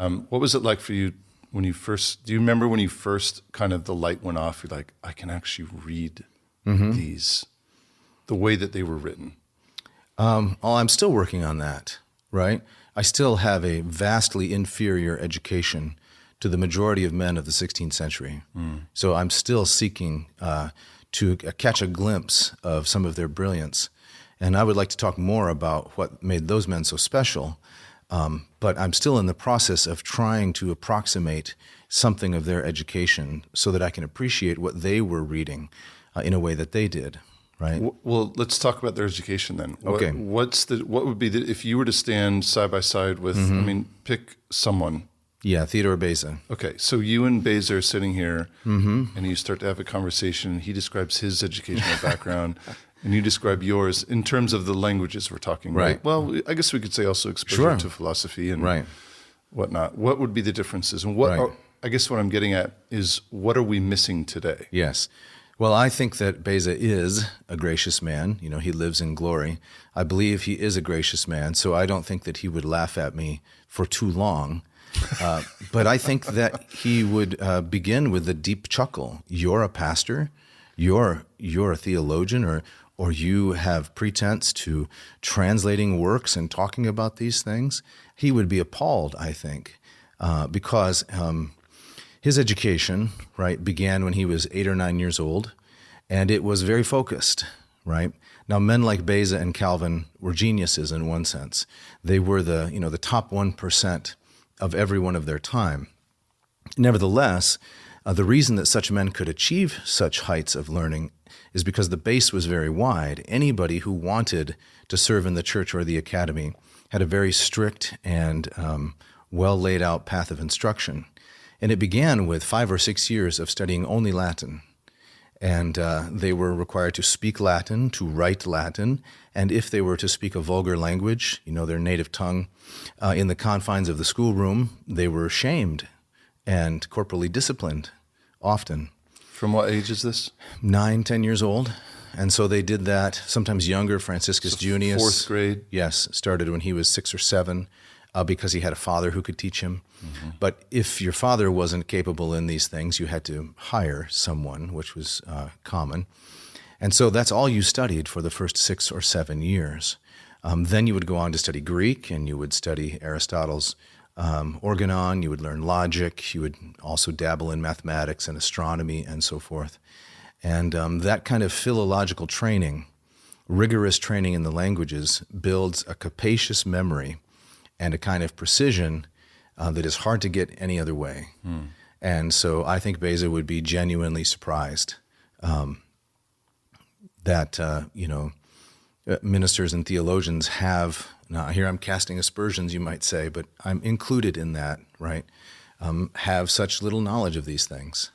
What was it like for you when you first, do you remember when you first kind of the light went off, you're like, I can actually read these the way that they were written? I'm still working on that, right? I still have a vastly inferior education to the majority of men of the 16th century. So I'm still seeking to catch a glimpse of some of their brilliance. And I would like to talk more about what made those men so special. But I'm still in the process of trying to approximate something of their education so that I can appreciate what they were reading in a way that they did, right? Well, let's talk about their education then. Okay. What would be if you were to stand side by side with, pick someone. Yeah, Theodore Beza. Okay, so you and Beza are sitting here, and you start to have a conversation. He describes his educational background, and you describe yours in terms of the languages we're talking about. Right. Well, I guess we could say also exposure to philosophy and whatnot. What would be the differences? And I guess what I'm getting at is, what are we missing today? Yes. Well, I think that Beza is a gracious man. You know, he lives in glory. I believe he is a gracious man, so I don't think that he would laugh at me for too long. But I think that he would begin with a deep chuckle. You're a pastor, you're a theologian, or you have pretense to translating works and talking about these things. He would be appalled, I think, because his education, right, began when he was 8 or 9 years old, and it was very focused, right? Now, men like Beza and Calvin were geniuses in one sense. They were the top 1% of everyone of their time. Nevertheless, the reason that such men could achieve such heights of learning is because the base was very wide. Anybody who wanted to serve in the church or the academy had a very strict and well laid out path of instruction. And it began with 5 or 6 years of studying only Latin. And they were required to speak Latin, to write Latin, and if they were to speak a vulgar language, their native tongue, in the confines of the schoolroom, they were shamed and corporally disciplined, often. From what age is this? 9, 10 years old. And so they did that, sometimes younger. Franciscus Junius. 4th grade? Yes, started when he was 6 or 7. Because he had a father who could teach him. But if your father wasn't capable in these things, you had to hire someone, which was common. And so that's all you studied for the first 6 or 7 years. Then you would go on to study Greek, and you would study Aristotle's Organon, you would learn logic, you would also dabble in mathematics and astronomy and so forth. And that kind of philological training, rigorous training in the languages, builds a capacious memory and a kind of precision that is hard to get any other way. And so I think Beza would be genuinely surprised that, ministers and theologians have, now here I'm casting aspersions, you might say, but I'm included in that, right, have such little knowledge of these things.